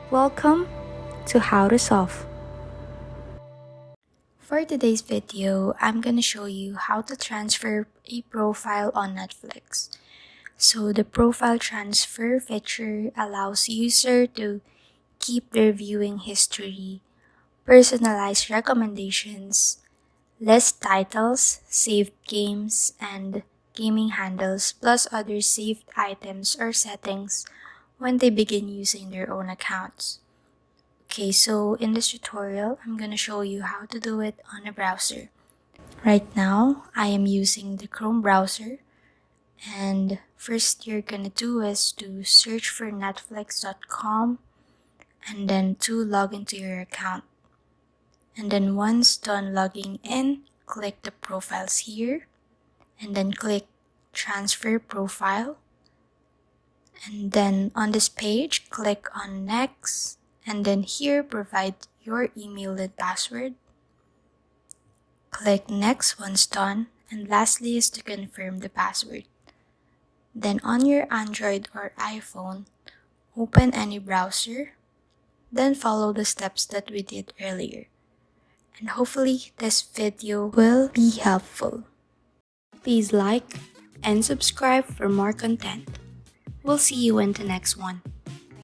Welcome to How to Solve. For today's video, I'm gonna show you how to transfer a profile on Netflix. So the profile transfer feature allows user to keep their viewing history, personalized recommendations, list titles, saved games, and gaming handles, plus other saved items or settings when they begin using their own accounts. Okay, so in this tutorial, I'm gonna show you how to do it on a browser. Right now, I am using the Chrome browser, and first you're gonna do is to search for netflix.com and then to log into your account. And then once done logging in, click the profiles here and then click transfer profile. And then on this page, click on next, and then here provide your email and password. Click next once done, and lastly is to confirm the password. Then on your Android or iPhone, open any browser, then follow the steps that we did earlier. And hopefully this video will be helpful. Please like and subscribe for more content. We'll see you in the next one.